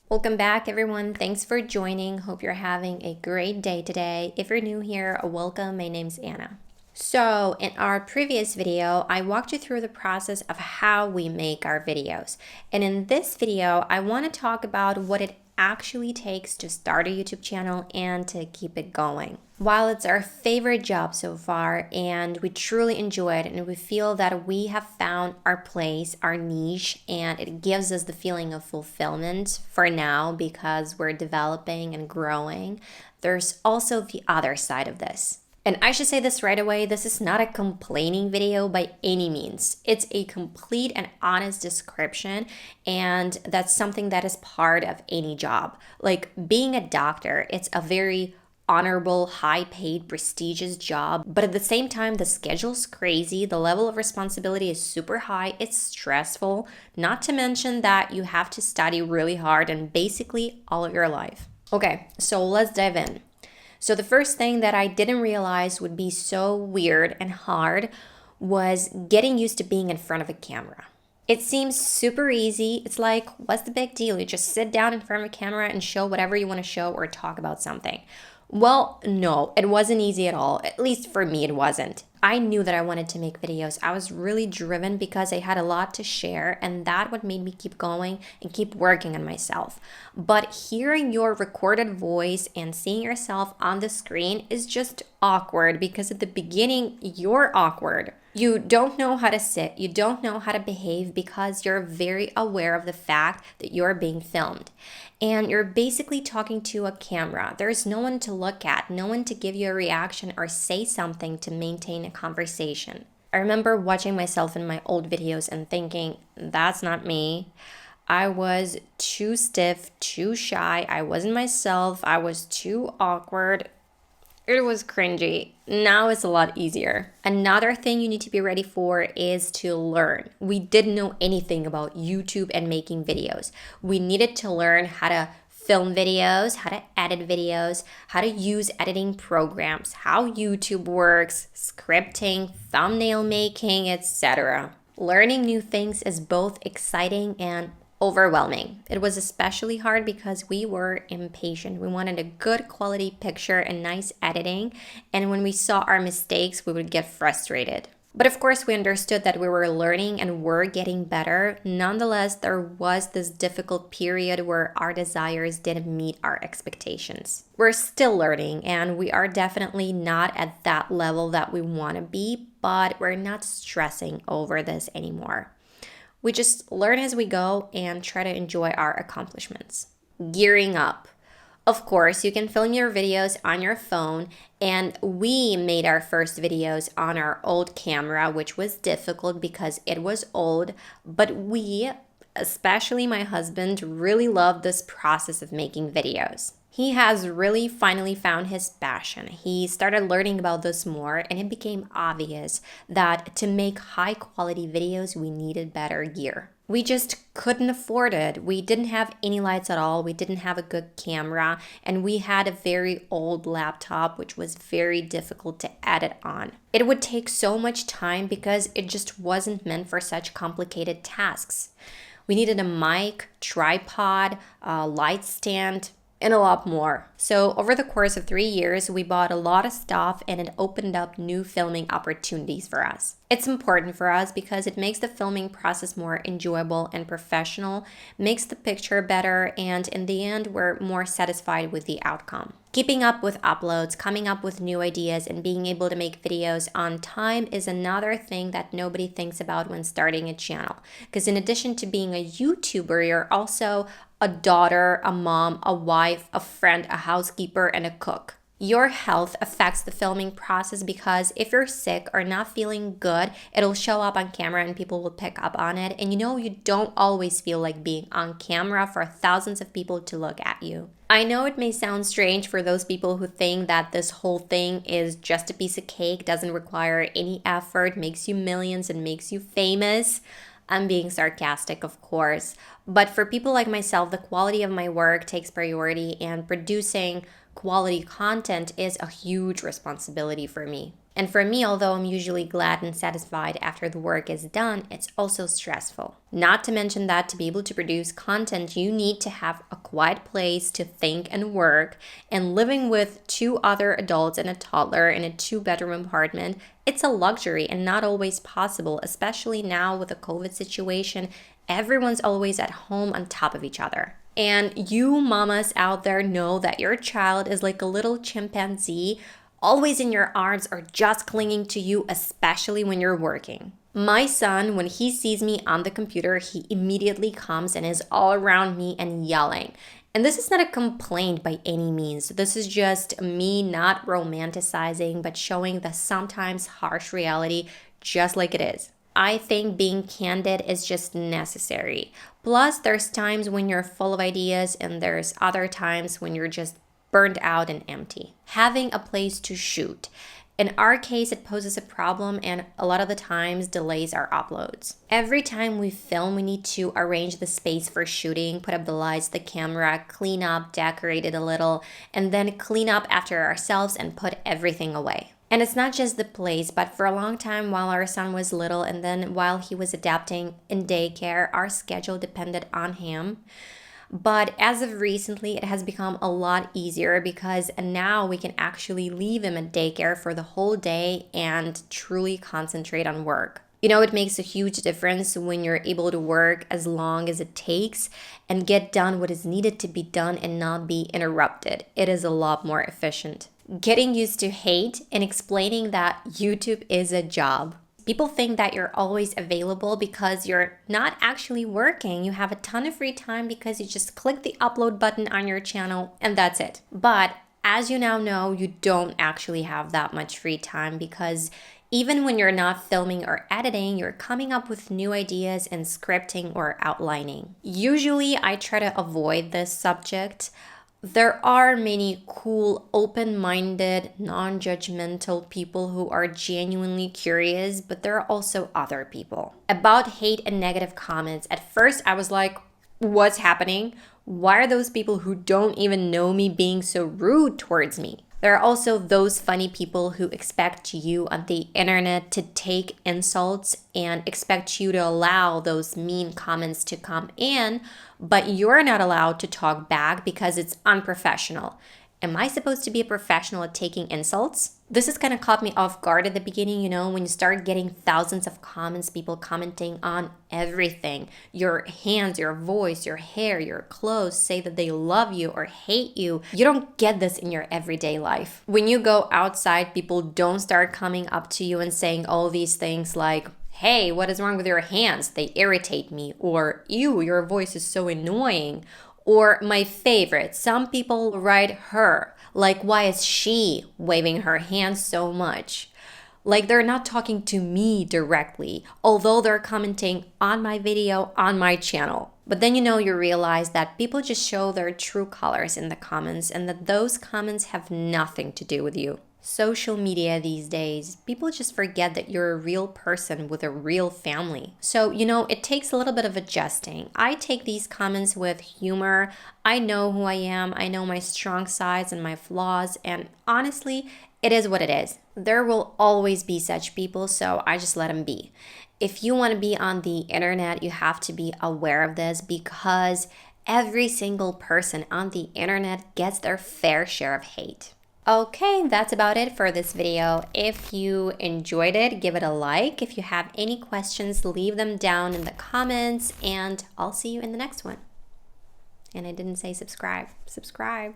Welcome back, everyone. Thanks for joining. Hope you're having a great day today. If you're new here, welcome. My name's Anna. So, in our previous video, I walked you through the process of how we make our videos. And in this video, I want to talk about what it actually takes to start a YouTube channel and to keep it going. While it's our favorite job so far and we truly enjoy it and we feel that we have found our place, our niche, and it gives us the feeling of fulfillment for now because we're developing and growing, there's also the other side of this. And I should say this right away, this is not a complaining video by any means. It's a complete and honest description, and that's something that is part of any job. Like being a doctor, it's a very honorable, high-paid, prestigious job, but at the same time, the schedule's crazy, the level of responsibility is super high, it's stressful, not to mention that you have to study really hard and basically all of your life. Okay, so let's dive in. So the first thing that I didn't realize would be so weird and hard was getting used to being in front of a camera. It seems super easy. It's like, what's the big deal? You just sit down in front of a camera and show whatever you want to show or talk about something. Well, no, it wasn't easy at all. At least for me, it wasn't. I knew that I wanted to make videos. I was really driven because I had a lot to share, and that what made me keep going and keep working on myself. But hearing your recorded voice and seeing yourself on the screen is just awkward because at the beginning, you're awkward. You don't know how to sit, you don't know how to behave because you're very aware of the fact that you're being filmed. And you're basically talking to a camera. There's no one to look at, no one to give you a reaction or say something to maintain a conversation. I remember watching myself in my old videos and thinking, that's not me. I was too stiff, too shy, I wasn't myself, I was too awkward. It was cringy. Now it's a lot easier. Another thing you need to be ready for is to learn. We didn't know anything about YouTube and making videos. We needed to learn how to film videos, how to edit videos, how to use editing programs, how YouTube works, scripting, thumbnail making, etc. Learning new things is both exciting and overwhelming. It was especially hard because we were impatient. We wanted a good quality picture and nice editing, and when we saw our mistakes, we would get frustrated. But of course, we understood that we were learning and were getting better. Nonetheless, there was this difficult period where our desires didn't meet our expectations. We're still learning, and we are definitely not at that level that we want to be, but we're not stressing over this anymore. We just learn as we go and try to enjoy our accomplishments. Gearing up. Of course, you can film your videos on your phone, and we made our first videos on our old camera, which was difficult because it was old, but we, especially my husband, really loved this process of making videos. He has really finally found his passion. He started learning about this more, and it became obvious that to make high quality videos, we needed better gear. We just couldn't afford it. We didn't have any lights at all. We didn't have a good camera, and we had a very old laptop, which was very difficult to edit on. It would take so much time because it just wasn't meant for such complicated tasks. We needed a mic, tripod, a light stand, and a lot more. So over the course of 3 years, we bought a lot of stuff and it opened up new filming opportunities for us. It's important for us because it makes the filming process more enjoyable and professional, makes the picture better, and in the end, we're more satisfied with the outcome. Keeping up with uploads, coming up with new ideas, and being able to make videos on time is another thing that nobody thinks about when starting a channel. Because in addition to being a YouTuber, you're also a daughter, a mom, a wife, a friend, a housekeeper, and a cook. Your health affects the filming process because if you're sick or not feeling good, it'll show up on camera and people will pick up on it. And you don't always feel like being on camera for thousands of people to look at you. I know it may sound strange for those people who think that this whole thing is just a piece of cake, doesn't require any effort, makes you millions, and makes you famous. I'm being sarcastic, of course. But for people like myself, the quality of my work takes priority, and producing quality content is a huge responsibility for me. And for me, although I'm usually glad and satisfied after the work is done, it's also stressful. Not to mention that to be able to produce content, you need to have a quiet place to think and work. And living with 2 other adults and a toddler in a 2-bedroom apartment, it's a luxury and not always possible, especially now with the COVID situation. Everyone's always at home on top of each other. And you mamas out there know that your child is like a little chimpanzee, always in your arms or just clinging to you, especially when you're working. My son, when he sees me on the computer, he immediately comes and is all around me and yelling. And this is not a complaint by any means. This is just me not romanticizing, but showing the sometimes harsh reality just like it is. I think being candid is just necessary. Plus, there's times when you're full of ideas and there's other times when you're just burned out and empty. Having a place to shoot. In our case, it poses a problem and a lot of the times delays our uploads. Every time we film, we need to arrange the space for shooting, put up the lights, the camera, clean up, decorate it a little, and then clean up after ourselves and put everything away. And it's not just the place, but for a long time while our son was little and then while he was adapting in daycare, our schedule depended on him. But as of recently, it has become a lot easier because now we can actually leave him at daycare for the whole day and truly concentrate on work. You know, it makes a huge difference when you're able to work as long as it takes and get done what is needed to be done and not be interrupted. It is a lot more efficient. Getting used to hate and explaining that YouTube is a job. People think that you're always available because you're not actually working. You have a ton of free time because you just click the upload button on your channel and that's it. But as you now know, you don't actually have that much free time because even when you're not filming or editing, you're coming up with new ideas and scripting or outlining. Usually, I try to avoid this subject. There are many cool, open-minded, non-judgmental people who are genuinely curious, but there are also other people. About hate and negative comments, at first I was like, what's happening? Why are those people who don't even know me being so rude towards me? There are also those funny people who expect you on the internet to take insults and expect you to allow those mean comments to come in, but you're not allowed to talk back because it's unprofessional. Am I supposed to be a professional at taking insults? This has kind of caught me off guard at the beginning, you know, when you start getting thousands of comments, people commenting on everything. Your hands, your voice, your hair, your clothes, say that they love you or hate you. You don't get this in your everyday life. When you go outside, people don't start coming up to you and saying all these things like, hey, what is wrong with your hands? They irritate me. Or, ew, your voice is so annoying. Or my favorite, some people write her, like why is she waving her hands so much? Like they're not talking to me directly, although they're commenting on my video on my channel. But then you realize that people just show their true colors in the comments and that those comments have nothing to do with you. Social media these days, people just forget that you're a real person with a real family. So, it takes a little bit of adjusting. I take these comments with humor. I know who I am. I know my strong sides and my flaws. And honestly, it is what it is. There will always be such people, so I just let them be. If you want to be on the internet, you have to be aware of this because every single person on the internet gets their fair share of hate. Okay, that's about it for this video. If you enjoyed it, give it a like. If you have any questions, leave them down in the comments, and I'll see you in the next one. And I didn't say subscribe. Subscribe.